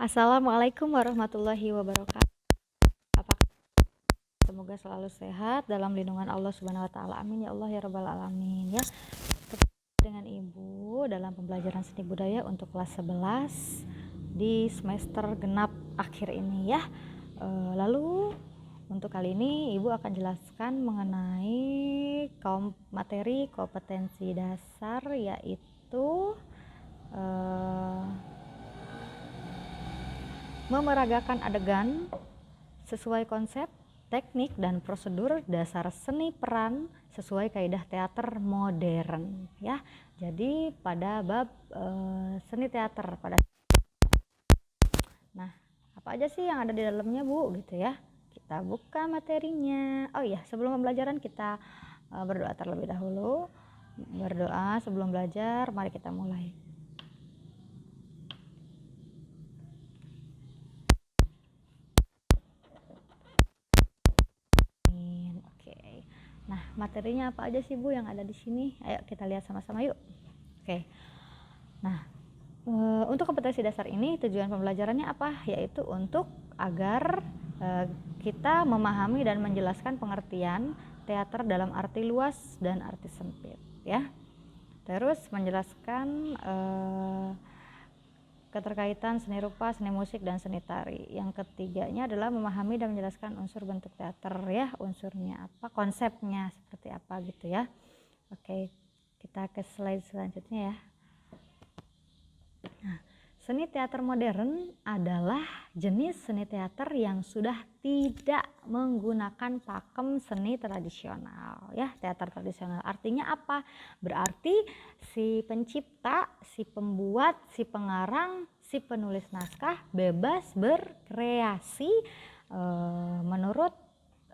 Assalamualaikum warahmatullahi wabarakatuh. Apa Semoga selalu sehat dalam lindungan Allah Subhanahu wa taala. Amin ya Allah ya rabbal alamin ya. Dengan Ibu dalam pembelajaran seni budaya untuk kelas 11 di semester genap akhir ini ya. Lalu untuk kali ini Ibu akan jelaskan mengenai materi kompetensi dasar, yaitu memeragakan adegan sesuai konsep, teknik, dan prosedur dasar seni peran sesuai kaidah teater modern ya. Jadi pada bab seni teater Nah, apa aja sih yang ada di dalamnya, Bu, gitu ya. Kita buka materinya. Oh iya, sebelum pembelajaran kita berdoa terlebih dahulu. Berdoa sebelum belajar, mari kita mulai. Oke. Nah, materinya apa aja sih, Bu, yang ada di sini? Ayo kita lihat sama-sama yuk. Oke. Nah, untuk kompetensi dasar ini tujuan pembelajarannya apa? Yaitu untuk agar kita memahami dan menjelaskan pengertian teater dalam arti luas dan arti sempit ya. Terus menjelaskan keterkaitan seni rupa, seni musik, dan seni tari. Yang ketiganya adalah memahami dan menjelaskan unsur bentuk teater ya, unsurnya apa, konsepnya seperti apa gitu ya. Oke, kita ke slide selanjutnya ya. Nah, seni teater modern adalah jenis seni teater yang sudah tidak menggunakan pakem seni tradisional ya, teater tradisional. Artinya apa? Berarti si pencipta, si pembuat, si pengarang, si penulis naskah bebas berkreasi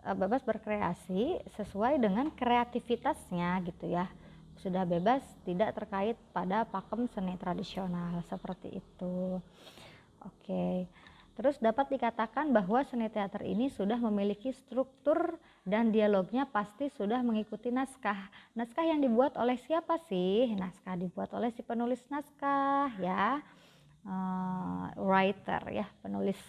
bebas berkreasi sesuai dengan kreativitasnya gitu ya. Sudah bebas, tidak terkait pada pakem seni tradisional seperti itu. Oke. Terus dapat dikatakan bahwa seni teater ini sudah memiliki struktur dan dialognya pasti sudah mengikuti naskah. Naskah yang dibuat oleh siapa sih? Naskah dibuat oleh si penulis naskah ya, writer ya, penulis.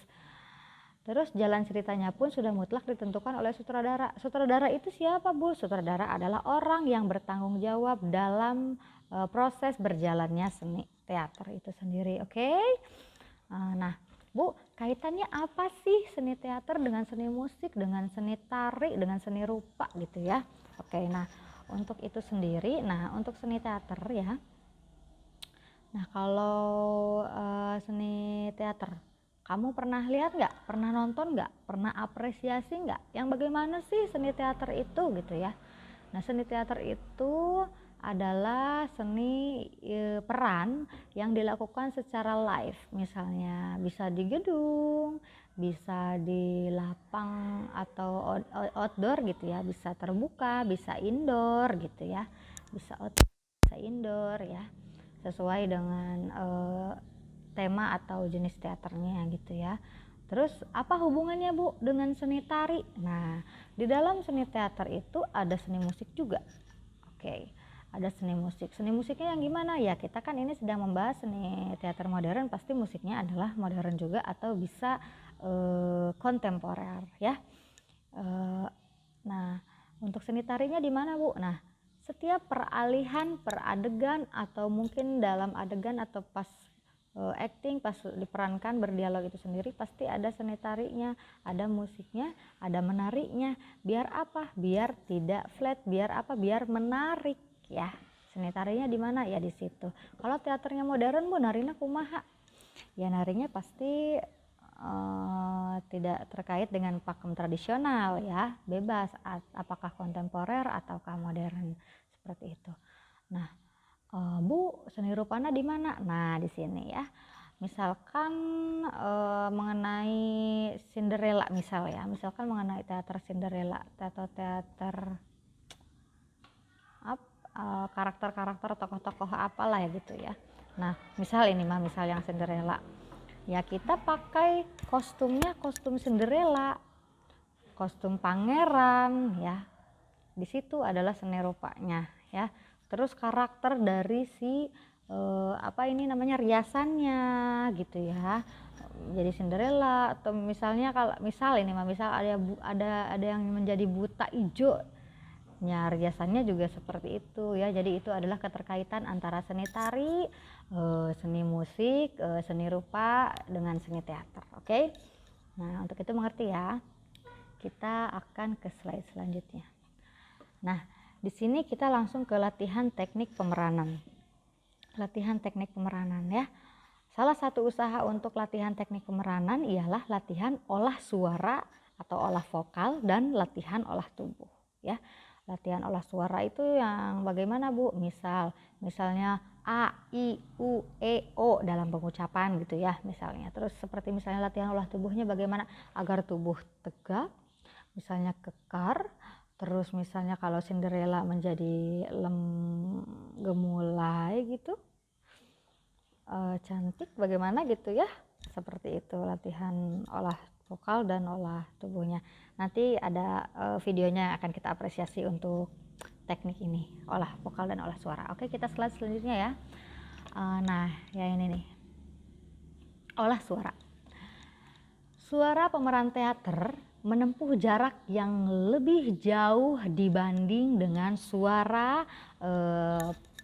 Terus jalan ceritanya pun sudah mutlak ditentukan oleh sutradara. Sutradara itu siapa, Bu? Sutradara adalah orang yang bertanggung jawab dalam proses berjalannya seni teater itu sendiri. Oke? Nah, Bu, kaitannya apa sih seni teater dengan seni musik, dengan seni tari, dengan seni rupa gitu ya? Oke, nah untuk itu sendiri, untuk seni teater ya. Nah, kalau seni teater, kamu pernah lihat nggak? Pernah nonton nggak? Pernah apresiasi nggak? Yang bagaimana sih seni teater itu gitu ya? Nah, seni teater itu adalah seni peran yang dilakukan secara live. Misalnya bisa di gedung, bisa di lapang atau outdoor gitu ya. Bisa terbuka, bisa indoor gitu ya. Bisa outdoor, bisa indoor ya. Sesuai dengan tema atau jenis teaternya gitu ya. Terus apa hubungannya, Bu, dengan seni tari? Nah, di dalam seni teater itu ada seni musik juga. Oke, ada seni musik. Seni musiknya yang gimana? Ya, kita kan ini sedang membahas seni teater modern, pasti musiknya adalah modern juga atau bisa kontemporer ya. Nah, untuk seni tarinya di mana, Bu? Nah, setiap peralihan per adegan atau mungkin dalam adegan atau pas acting, pas diperankan berdialog itu sendiri pasti ada seni tarinya, ada musiknya, ada menariknya. Biar apa? Biar tidak flat, biar apa? Biar menarik ya. Seni tarinya di mana? Ya di situ. Kalau teaternya modern, Bu, narinya kumaha? Ya narinya pasti tidak terkait dengan pakem tradisional ya, bebas apakah kontemporer ataukah modern seperti itu. Nah, Bu, seni rupana di mana? Nah, di sini ya. Misalkan mengenai Cinderella misalkan mengenai teater Cinderella atau teater karakter-karakter tokoh-tokoh apalah ya gitu ya. Nah, misal yang Cinderella. Ya kita pakai kostumnya kostum Cinderella, kostum pangeran ya. Di situ adalah seni rupanya ya. Terus karakter dari si riasannya gitu ya. jadi Cinderella, atau misalnya kalau misal ini mah misal ada yang menjadi buta ijo. Riasannya juga seperti itu ya. Jadi itu adalah keterkaitan antara seni tari, seni musik, seni rupa dengan seni teater. Oke. Nah, untuk itu mengerti ya. Kita akan ke slide selanjutnya. Nah, di sini kita langsung ke latihan teknik pemeranan. Latihan teknik pemeranan ya. Salah satu usaha untuk latihan teknik pemeranan ialah latihan olah suara atau olah vokal dan latihan olah tubuh ya. Latihan olah suara itu yang bagaimana Bu? Misalnya A, I, U, E, O dalam pengucapan gitu ya misalnya. Terus seperti misalnya latihan olah tubuhnya bagaimana agar tubuh tegak, misalnya kekar. Terus misalnya kalau Cinderella menjadi gemulai gitu, cantik bagaimana gitu ya. Seperti itu latihan olah vokal dan olah tubuhnya. Nanti ada videonya yang akan kita apresiasi untuk teknik ini, olah vokal dan olah suara. Oke, kita slide selanjutnya ya. Nah, ya ini nih. Olah suara. Suara pemeran teater menempuh jarak yang lebih jauh dibanding dengan suara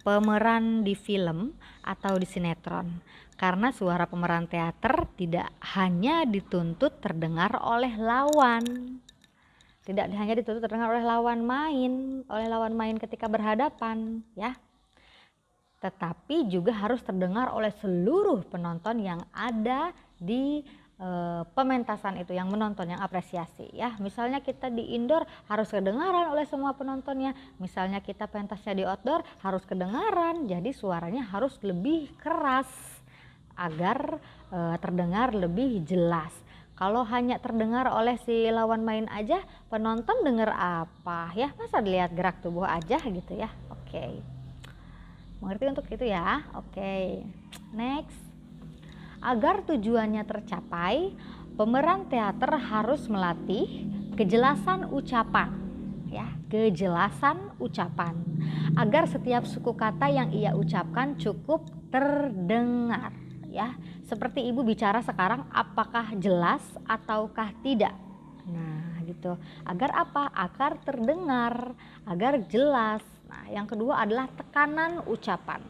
pemeran di film atau di sinetron. Karena suara pemeran teater tidak hanya dituntut terdengar oleh lawan. Tidak hanya dituntut terdengar oleh lawan main ketika berhadapan ya. Tetapi juga harus terdengar oleh seluruh penonton yang ada di pementasan itu, yang menonton, yang apresiasi ya. Misalnya kita di indoor harus kedengaran oleh semua penontonnya, misalnya kita pentasnya di outdoor harus kedengaran, jadi suaranya harus lebih keras agar terdengar lebih jelas. Kalau hanya terdengar oleh si lawan main aja, penonton dengar apa ya, masa dilihat gerak tubuh aja gitu ya. Oke, mengerti untuk itu ya. Oke, next. Agar tujuannya tercapai, pemeran teater harus melatih kejelasan ucapan ya, kejelasan ucapan agar setiap suku kata yang ia ucapkan cukup terdengar ya. Seperti Ibu bicara sekarang, apakah jelas ataukah tidak? Nah, gitu. Agar apa? Agar terdengar, agar jelas. Nah, yang kedua adalah tekanan ucapan.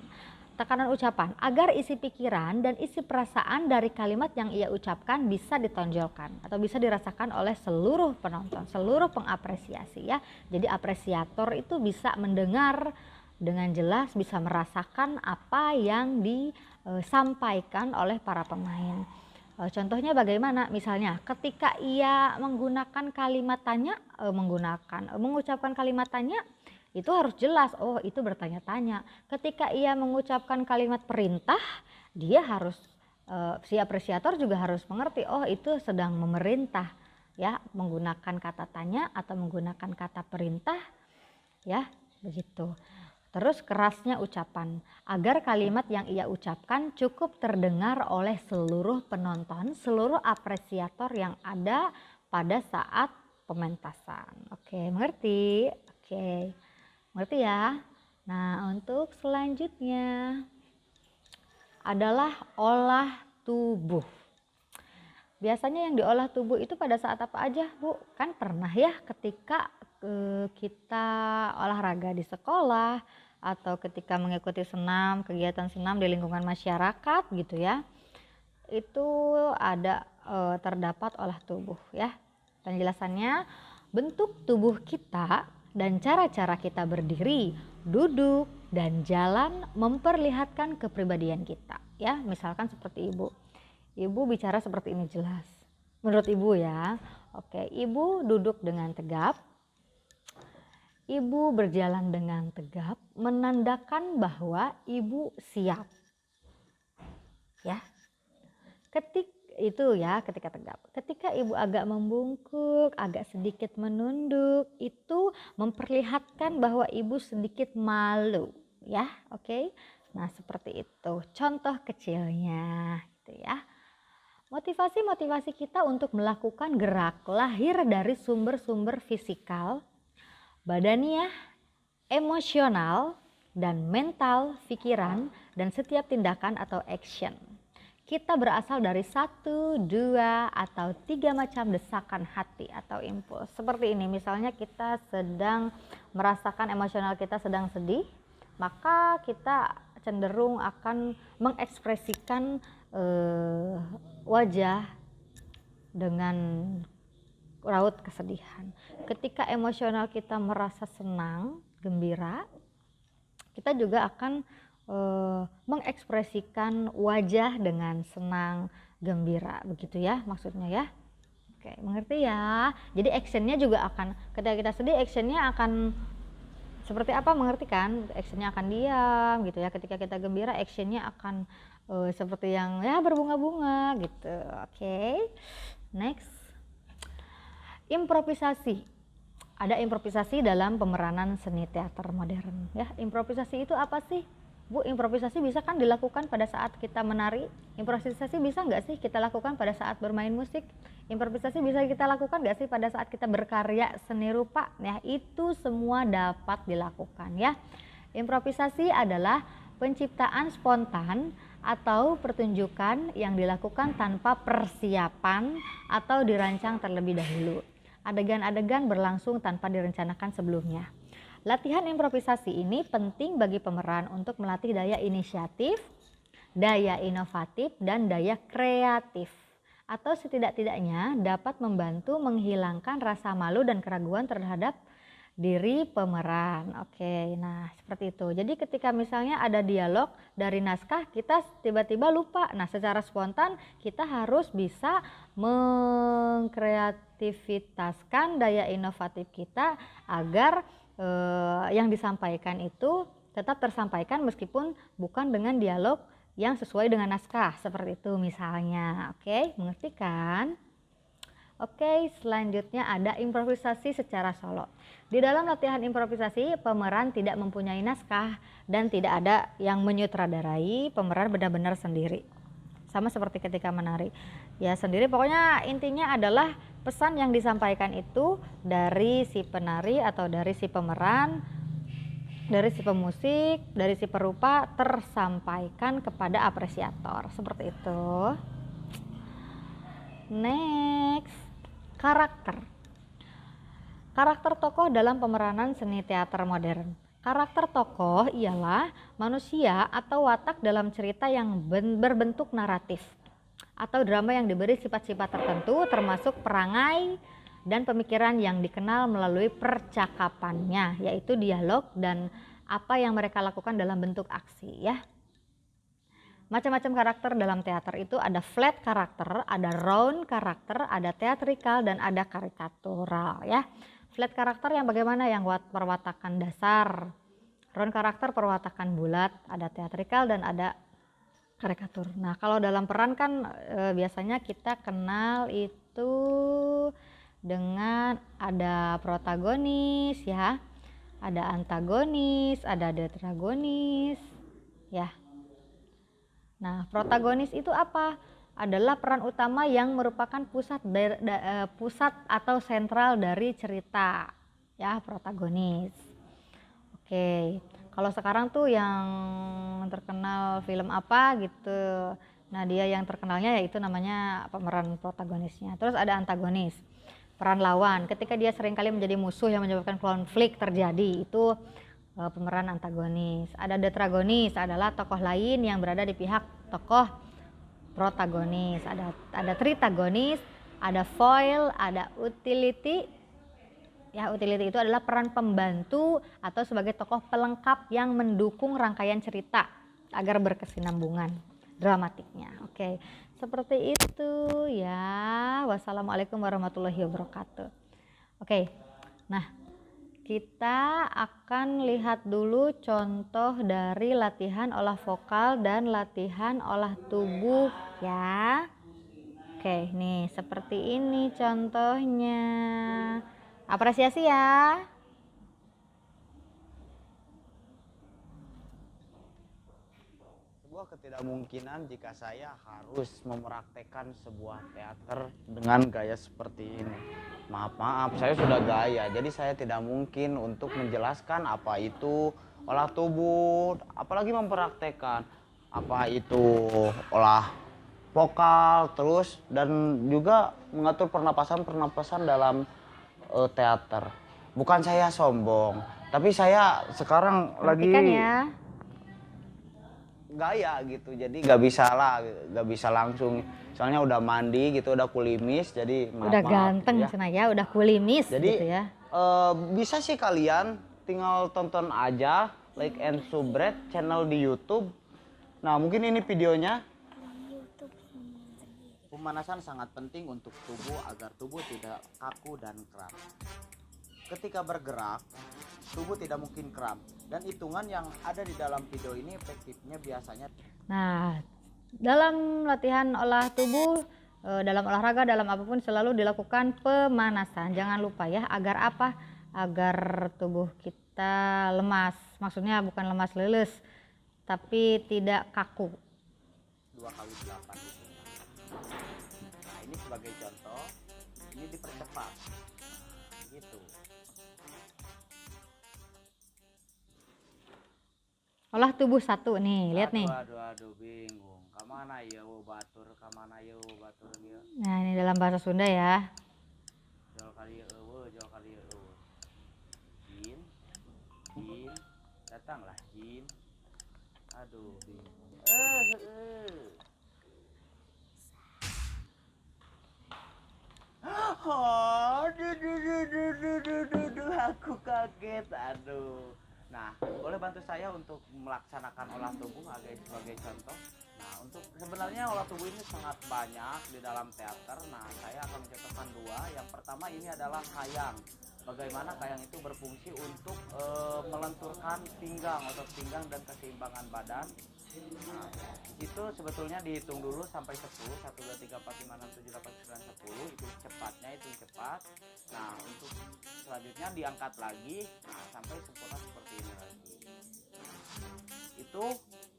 Tekanan ucapan agar isi pikiran dan isi perasaan dari kalimat yang ia ucapkan bisa ditonjolkan atau bisa dirasakan oleh seluruh penonton, seluruh pengapresiasi ya. Jadi apresiator itu bisa mendengar dengan jelas, bisa merasakan apa yang disampaikan oleh para pemain. Contohnya bagaimana? Misalnya ketika ia menggunakan kalimat tanya, mengucapkan kalimat tanya, itu harus jelas, oh itu bertanya-tanya. Ketika ia mengucapkan kalimat perintah, dia harus si apresiator juga harus mengerti, oh itu sedang memerintah ya, menggunakan kata tanya atau menggunakan kata perintah ya, begitu. Terus kerasnya ucapan, agar kalimat yang ia ucapkan cukup terdengar oleh seluruh penonton, seluruh apresiator yang ada pada saat pementasan. Oke, mengerti? Oke. Ngerti ya? Nah, untuk selanjutnya adalah olah tubuh. Biasanya yang diolah tubuh itu pada saat apa aja, Bu? Kan pernah ya ketika kita olahraga di sekolah atau ketika mengikuti kegiatan senam di lingkungan masyarakat gitu ya. Itu ada terdapat olah tubuh ya. Penjelasannya, bentuk tubuh kita dan cara-cara kita berdiri, duduk, dan jalan memperlihatkan kepribadian kita ya. Misalkan seperti Ibu bicara seperti ini jelas menurut Ibu ya. Oke, Ibu duduk dengan tegap, Ibu berjalan dengan tegap, menandakan bahwa Ibu siap ya. Ketika tegap. Ketika Ibu agak membungkuk, agak sedikit menunduk, itu memperlihatkan bahwa Ibu sedikit malu ya. Oke. Nah, seperti itu contoh kecilnya gitu ya. Motivasi kita untuk melakukan gerak lahir dari sumber-sumber fisikal, badaniah, emosional, dan mental, pikiran, dan setiap tindakan atau action. Kita berasal dari 1, 2, atau 3 macam desakan hati atau impuls. Seperti ini, misalnya kita sedang merasakan emosional kita sedang sedih, maka kita cenderung akan mengekspresikan wajah dengan raut kesedihan. Ketika emosional kita merasa senang, gembira, kita juga akan mengekspresikan wajah dengan senang, gembira, begitu ya maksudnya ya. Oke, mengerti ya. Jadi actionnya juga akan, ketika kita sedih actionnya akan seperti apa, mengerti kan? Actionnya akan diam gitu ya. Ketika kita gembira actionnya akan seperti yang ya berbunga-bunga gitu. Oke, next, improvisasi. Ada improvisasi dalam pemeranan seni teater modern ya. Improvisasi itu apa sih, Bu? Improvisasi bisa kan dilakukan pada saat kita menari? Improvisasi bisa nggak sih kita lakukan pada saat bermain musik? Improvisasi bisa kita lakukan nggak sih pada saat kita berkarya seni rupa? Ya, itu semua dapat dilakukan ya. Improvisasi adalah penciptaan spontan atau pertunjukan yang dilakukan tanpa persiapan atau dirancang terlebih dahulu. Adegan-adegan berlangsung tanpa direncanakan sebelumnya. Latihan improvisasi ini penting bagi pemeran untuk melatih daya inisiatif, daya inovatif, dan daya kreatif. Atau setidak-tidaknya dapat membantu menghilangkan rasa malu dan keraguan terhadap diri pemeran. Oke, nah seperti itu. Jadi ketika misalnya ada dialog dari naskah, kita tiba-tiba lupa. Nah, secara spontan kita harus bisa mengkreativitaskan daya inovatif kita agar yang disampaikan itu tetap tersampaikan meskipun bukan dengan dialog yang sesuai dengan naskah, seperti itu misalnya. Oke, mengerti kan? Oke, selanjutnya ada improvisasi secara solo. Di dalam latihan improvisasi, pemeran tidak mempunyai naskah dan tidak ada yang menyutradarai, pemeran benar-benar sendiri. Sama seperti ketika menari. Ya sendiri, pokoknya intinya adalah pesan yang disampaikan itu dari si penari atau dari si pemeran, dari si pemusik, dari si perupa tersampaikan kepada apresiator. Seperti itu. Next, karakter. Karakter tokoh dalam pemeranan seni teater modern. Karakter tokoh ialah manusia atau watak dalam cerita yang berbentuk naratif atau drama yang diberi sifat-sifat tertentu termasuk perangai dan pemikiran yang dikenal melalui percakapannya, yaitu dialog dan apa yang mereka lakukan dalam bentuk aksi ya. Macam-macam karakter dalam teater itu ada flat karakter, ada round karakter, ada theatrical, dan ada karikatural ya. Flat karakter yang bagaimana? Yang perwatakan dasar. Round karakter perwatakan bulat, ada theatrical dan ada karikatur. Nah, kalau dalam peran kan biasanya kita kenal itu dengan ada protagonis ya, ada antagonis, ada detragonis ya. Nah, protagonis itu apa? Adalah peran utama yang merupakan pusat atau sentral dari cerita ya, protagonis. Oke, kalau sekarang tuh yang terkenal film apa gitu, nah dia yang terkenalnya yaitu namanya pemeran protagonisnya. Terus ada antagonis, peran lawan ketika dia seringkali menjadi musuh yang menyebabkan konflik terjadi, itu pemeran antagonis. Ada detragonis, adalah tokoh lain yang berada di pihak tokoh protagonis. Ada tritagonis, ada foil, ada utility. Ya, utility itu adalah peran pembantu atau sebagai tokoh pelengkap yang mendukung rangkaian cerita agar berkesinambungan dramatiknya. Oke, seperti itu ya. Wassalamualaikum warahmatullahi wabarakatuh. Oke, nah kita akan lihat dulu contoh dari latihan olah vokal dan latihan olah tubuh ya. Oke, nih seperti ini contohnya. Apresiasi ya. Sebuah ketidakmungkinan jika saya harus mempraktekkan sebuah teater dengan gaya seperti ini. Maaf, saya sudah gaya, jadi saya tidak mungkin untuk menjelaskan apa itu olah tubuh, apalagi mempraktekkan apa itu olah vokal terus, dan juga mengatur pernapasan dalam teater. Bukan saya sombong, tapi saya sekarang lagi Perhatikan ya. gaya gitu, jadi nggak bisa langsung, soalnya udah mandi gitu, udah kulimis, jadi Udah ganteng ya. cenah ya, udah kulimis Jadi gitu ya. bisa sih kalian tinggal tonton aja like and subscribe channel di YouTube. Nah mungkin ini videonya. Pemanasan sangat penting untuk tubuh agar tubuh tidak kaku dan kram. Ketika bergerak, tubuh tidak mungkin kram, dan hitungan yang ada di dalam video ini efektifnya biasanya. Nah, dalam latihan olah tubuh, dalam olahraga, dalam apapun selalu dilakukan pemanasan. Jangan lupa ya, agar apa? Agar tubuh kita lemas. Maksudnya bukan lemas leles, tapi tidak kaku. 2 kali 8 itu. Nah ini sebagai contoh, ini dipercepat. Nah, gitu. Olah tubuh satu nih, lihat nih. Aduh, bingung. Kamana ya batur dia. Nah, ini dalam bahasa Sunda ya. Jol kali eueuh. Jin. Datanglah jin. Aduh, bingung. Oh, aku kaget. Aduh. Nah, boleh bantu saya untuk melaksanakan olah tubuh sebagai contoh. Nah, untuk sebenarnya olah tubuh ini sangat banyak di dalam teater. Nah, saya akan mencontohkan 2. Yang pertama ini adalah kayang. Bagaimana kayang itu berfungsi untuk melenturkan pinggang, otot pinggang dan keseimbangan badan. Nah, itu sebetulnya dihitung dulu sampai 10, 1, 2, 3, 4, 5, 6, 7, 8, 9, 10, itu cepatnya, itu cepat. Nah, untuk selanjutnya diangkat lagi, nah sampai sempurna seperti ini lagi. Itu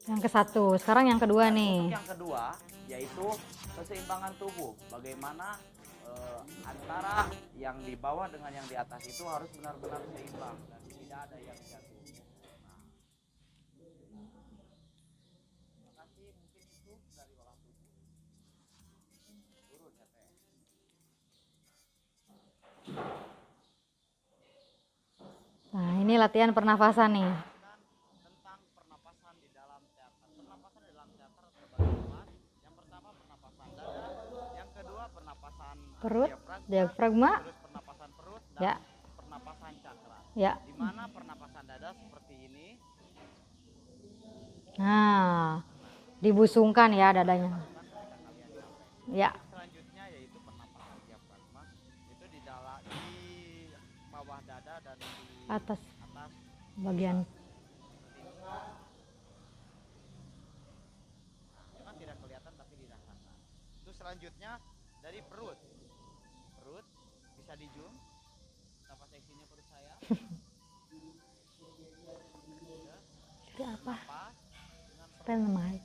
Yang ke satu, sekarang yang kedua nih. untuk yang kedua, yaitu keseimbangan tubuh. Bagaimana antara yang di bawah dengan yang di atas itu harus benar-benar seimbang dan tidak ada yang jatuh. Nah, ini latihan pernafasan nih. Tentang pernapasan di dalam teater. Pernapasan di dalam teater terbagi 4. Yang pertama pernapasan dada, yang kedua pernapasan Perut, diafragma, terus pernapasan perut, dan ya, pernapasan cakra. ya. Di mana pernapasan dada seperti ini. Nah, dibusungkan ya dadanya. Ya. Selanjutnya yaitu pernapasan diafragma, itu di bawah dada dan di Atas atas bagian. memang tidak kelihatan tapi dirasakan. Itu selanjutnya dari perut bisa di zoom betapa seksinya perut saya. Itu apa? Pas dengan Pen lemari.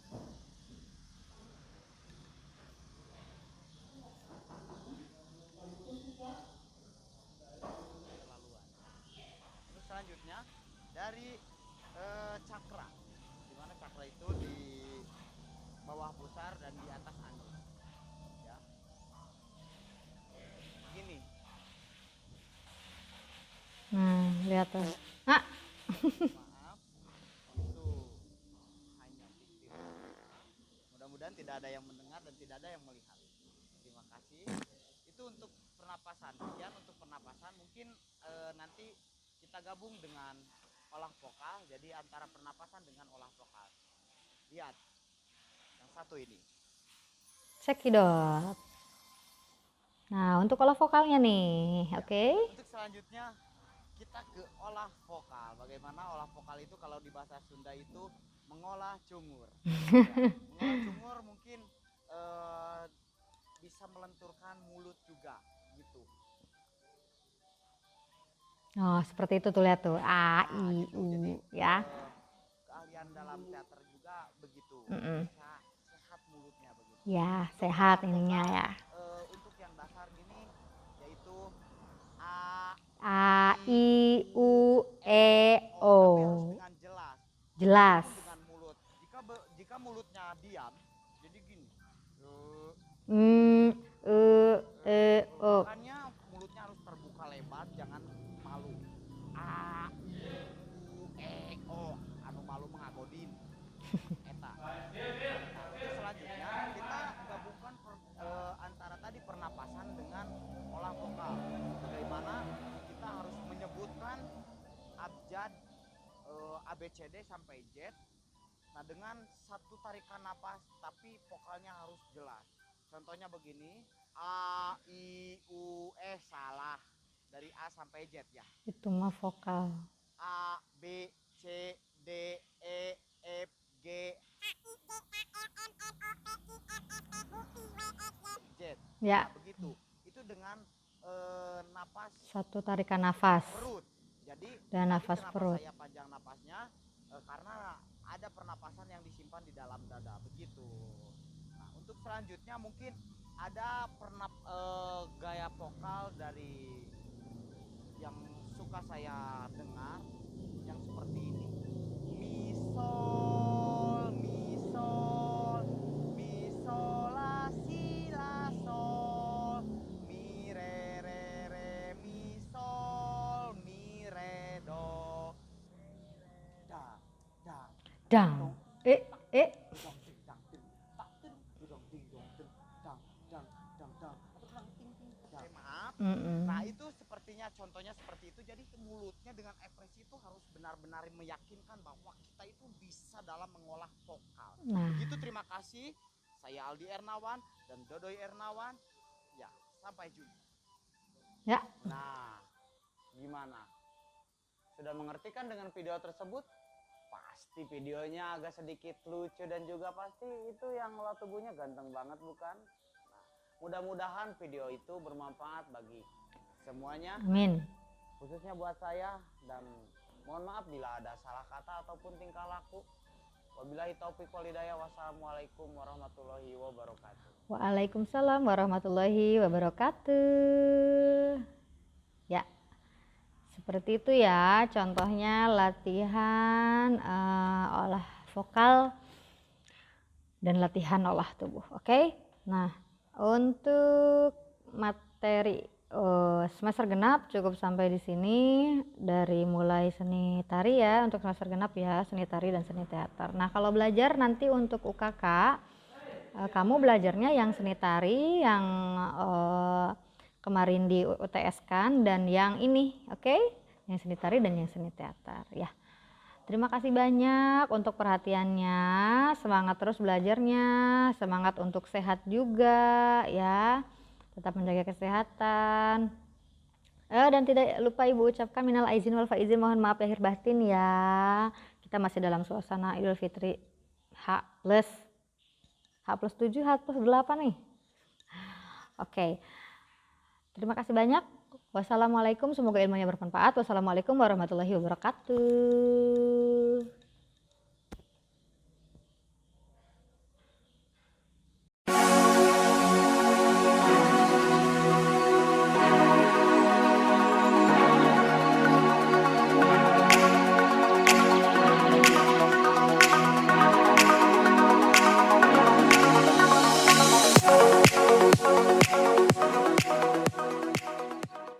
keterlaluan. Terus selanjutnya dari cakra, di mana cakra itu di bawah pusar dan di atas anus. Ya. Gini. Nah, lihat tuh. Nah, Maaf, itu hanya fiktif. Mudah-mudahan tidak ada yang mendengar dan tidak ada yang melihat. Terima kasih. Itu untuk pernapasan. Sekian untuk pernapasan. Mungkin nanti kita gabung dengan olah vokal. Jadi antara pernapasan dengan olah vokal. Lihat yang satu ini. cekidot. Nah, untuk olah vokalnya nih, oke? Untuk selanjutnya kita ke olah vokal. Bagaimana olah vokal itu kalau di bahasa Sunda itu mengolah cungur. Ya, mengolah cungur mungkin bisa melenturkan mulut juga gitu. Oh, seperti itu tuh, lihat tuh. A, I, Gitu. U, Jadi ya. keahlian dalam teater juga begitu. Mm-mm. Bisa sehat mulutnya begitu. Ya, sehat ininya ya. Untuk yang dasar ini yaitu A, A, I, U, E, O. tapi harus dengan jelas. Jelas. Dengan mulut. Jika mulutnya diam, jadi gini. O. Makanya mulutnya harus terbuka lebar, jangan malu. A, o, anu malu mengagodin. Eta. Nah, untuk selanjutnya kita gabungkan antara tadi pernapasan dengan olah vokal. Bagaimana kita harus menyebutkan abjad ABCD sampai Z. Nah, dengan satu tarikan napas tapi vokalnya harus jelas. Contohnya begini, A, I, U, salah. Dari A sampai Z ya. Itu mah vokal. A, B, C, D, E, F, G, Z. Ya. Nah, begitu. Itu dengan napas Satu tarikan nafas. perut. Jadi Dan nafas kenapa perut. saya panjang napasnya? Karena ada pernapasan yang disimpan di dalam dada. Begitu. Nah, untuk selanjutnya mungkin ada gaya vokal dari yang suka saya dengar yang seperti ini. Mi sol, mi sol, mi sol la si la sol, mi re re re mi sol, mi re do, da da Dang. Maaf. Mm-mm. Nah, itu sepertinya contohnya seperti itu. Jadi mulutnya dengan ekspresi itu harus benar-benar meyakinkan bahwa kita itu bisa dalam mengolah vokal. Nah. Begitu, terima kasih. Saya Aldi Ernawan dan Dodoy Ernawan. Ya, sampai jumpa. Ya. Nah, gimana? Sudah mengerti kan dengan video tersebut? Pasti videonya agak sedikit lucu dan juga pasti itu yang olah tubuhnya ganteng banget, bukan? Nah, mudah-mudahan video itu bermanfaat bagi semuanya. Amin. Khususnya buat saya, dan mohon maaf bila ada salah kata ataupun tingkah laku. Wabillahi taufiq wal hidayah. Wassalamualaikum warahmatullahi wabarakatuh. Waalaikumsalam warahmatullahi wabarakatuh. Ya, seperti itu ya contohnya latihan olah vokal dan latihan olah tubuh. Oke. Nah, untuk materi semester genap cukup sampai di sini, dari mulai seni tari ya, untuk semester genap ya, seni tari dan seni teater. Nah, kalau belajar nanti untuk UKK, kamu belajarnya yang seni tari yang kemarin di UTS kan, dan yang ini, oke? Yang seni tari dan yang seni teater ya. Terima kasih banyak untuk perhatiannya, semangat terus belajarnya, semangat untuk sehat juga ya, tetap menjaga kesehatan. Dan tidak lupa Ibu ucapkan minal aizin wal faizin, mohon maaf lahir batin ya. Kita masih dalam suasana Idul Fitri H+7, H+8 nih. Oke. Terima kasih banyak. Wassalamualaikum, semoga ilmunya bermanfaat. Wassalamualaikum warahmatullahi wabarakatuh.